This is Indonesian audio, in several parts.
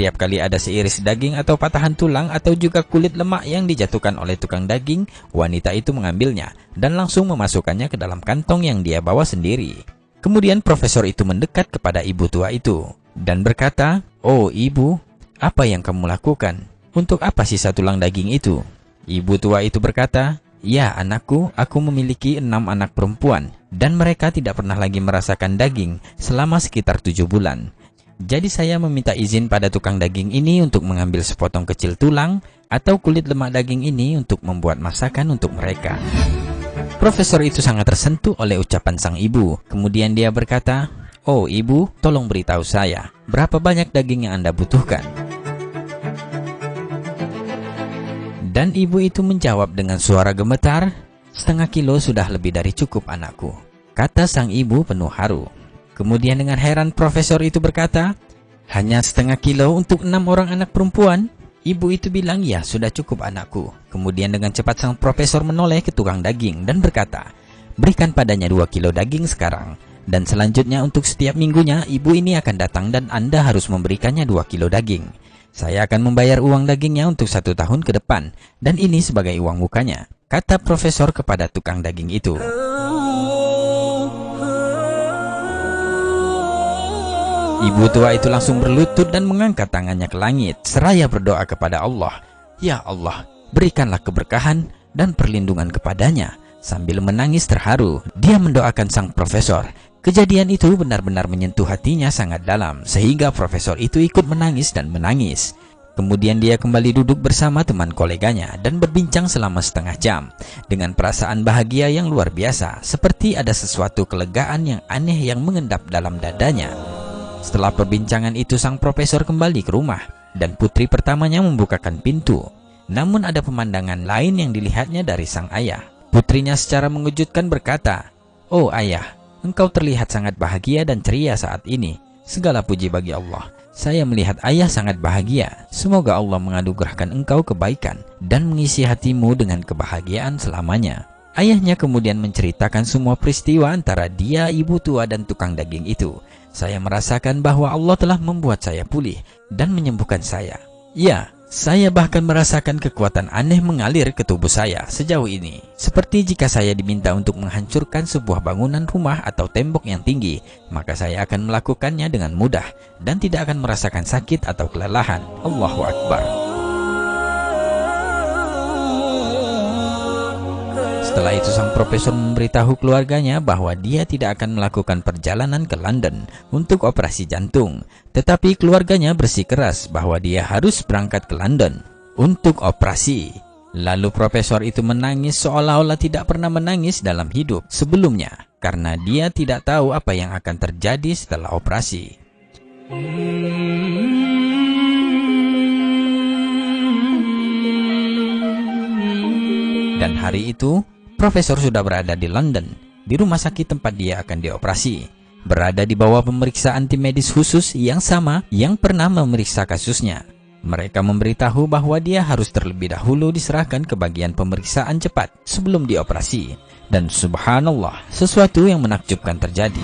Setiap kali ada seiris daging atau patahan tulang atau juga kulit lemak yang dijatuhkan oleh tukang daging, wanita itu mengambilnya dan langsung memasukkannya ke dalam kantong yang dia bawa sendiri. Kemudian profesor itu mendekat kepada ibu tua itu dan berkata, "Oh ibu, apa yang kamu lakukan? Untuk apa sisa tulang daging itu?" Ibu tua itu berkata, "Ya anakku, aku memiliki 6 anak perempuan dan mereka tidak pernah lagi merasakan daging selama sekitar 7 bulan. Jadi saya meminta izin pada tukang daging ini untuk mengambil sepotong kecil tulang atau kulit lemak daging ini untuk membuat masakan untuk mereka." Profesor itu sangat tersentuh oleh ucapan sang ibu. Kemudian dia berkata, "Oh ibu, tolong beritahu saya, berapa banyak daging yang Anda butuhkan?" Dan ibu itu menjawab dengan suara gemetar, "Setengah kilo sudah lebih dari cukup anakku," kata sang ibu penuh haru. Kemudian dengan heran profesor itu berkata, "Hanya setengah kilo untuk 6 orang anak perempuan?" Ibu itu bilang, "Ya sudah cukup anakku." Kemudian dengan cepat sang profesor menoleh ke tukang daging dan berkata, "Berikan padanya 2 kilo daging sekarang. Dan selanjutnya untuk setiap minggunya ibu ini akan datang dan Anda harus memberikannya 2 kilo daging. Saya akan membayar uang dagingnya untuk 1 tahun ke depan, dan ini sebagai uang mukanya," kata profesor kepada tukang daging itu. Ibu tua itu langsung berlutut dan mengangkat tangannya ke langit seraya berdoa kepada Allah, "Ya Allah, berikanlah keberkahan dan perlindungan kepadanya." Sambil menangis terharu, dia mendoakan sang profesor. Kejadian itu benar-benar menyentuh hatinya sangat dalam, sehingga profesor itu ikut menangis dan menangis. Kemudian dia kembali duduk bersama teman koleganya dan berbincang selama setengah jam dengan perasaan bahagia yang luar biasa, seperti ada sesuatu kelegaan yang aneh yang mengendap dalam dadanya. Setelah perbincangan itu, sang profesor kembali ke rumah dan putri pertamanya membukakan pintu. Namun ada pemandangan lain yang dilihatnya dari sang ayah. Putrinya secara mengejutkan berkata, "Oh ayah, engkau terlihat sangat bahagia dan ceria saat ini. Segala puji bagi Allah. Saya melihat ayah sangat bahagia. Semoga Allah menganugerahkan engkau kebaikan dan mengisi hatimu dengan kebahagiaan selamanya." Ayahnya kemudian menceritakan semua peristiwa antara dia, ibu tua, dan tukang daging itu. "Saya merasakan bahwa Allah telah membuat saya pulih dan menyembuhkan saya. Ya, saya bahkan merasakan kekuatan aneh mengalir ke tubuh saya sejauh ini. Seperti jika saya diminta untuk menghancurkan sebuah bangunan rumah atau tembok yang tinggi, maka saya akan melakukannya dengan mudah dan tidak akan merasakan sakit atau kelelahan." Allahu Akbar. Setelah itu sang profesor memberitahu keluarganya bahwa dia tidak akan melakukan perjalanan ke London untuk operasi jantung. Tetapi keluarganya bersikeras bahwa dia harus berangkat ke London untuk operasi. Lalu profesor itu menangis seolah-olah tidak pernah menangis dalam hidup sebelumnya, karena dia tidak tahu apa yang akan terjadi setelah operasi. Dan hari itu, profesor sudah berada di London, di rumah sakit tempat dia akan dioperasi, berada di bawah pemeriksaan tim medis khusus yang sama yang pernah memeriksa kasusnya. Mereka memberitahu bahwa dia harus terlebih dahulu diserahkan ke bagian pemeriksaan cepat sebelum dioperasi. Dan subhanallah, sesuatu yang menakjubkan terjadi.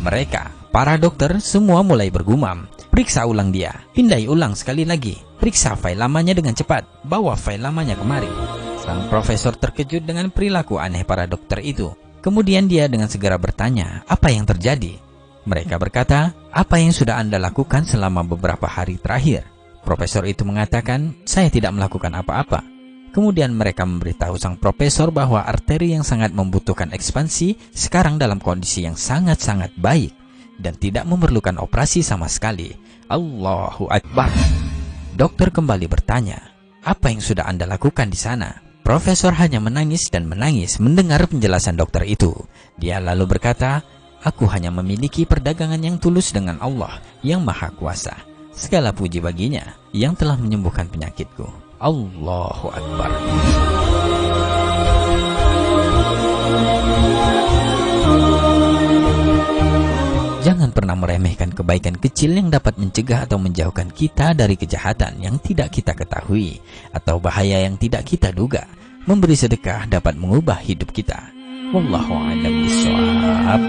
Mereka, para dokter, semua mulai bergumam, "Periksa ulang dia, pindai ulang sekali lagi, periksa file lamanya dengan cepat, bawa file lamanya kemari." Sang profesor terkejut dengan perilaku aneh para dokter itu. Kemudian dia dengan segera bertanya, "Apa yang terjadi?" Mereka berkata, "Apa yang sudah Anda lakukan selama beberapa hari terakhir?" Profesor itu mengatakan, "Saya tidak melakukan apa-apa." Kemudian mereka memberitahu sang profesor bahwa arteri yang sangat membutuhkan ekspansi sekarang dalam kondisi yang sangat-sangat baik dan tidak memerlukan operasi sama sekali. Allahu Akbar. Dokter kembali bertanya, "Apa yang sudah Anda lakukan di sana?" Profesor hanya menangis dan menangis mendengar penjelasan dokter itu. Dia lalu berkata, "Aku hanya memiliki perdagangan yang tulus dengan Allah yang Maha Kuasa. Segala puji baginya yang telah menyembuhkan penyakitku." Allahu Akbar. Jangan pernah meremehkan kebaikan kecil yang dapat mencegah atau menjauhkan kita dari kejahatan yang tidak kita ketahui atau bahaya yang tidak kita duga. Memberi sedekah dapat mengubah hidup kita. Wallahu a'lam bishawab.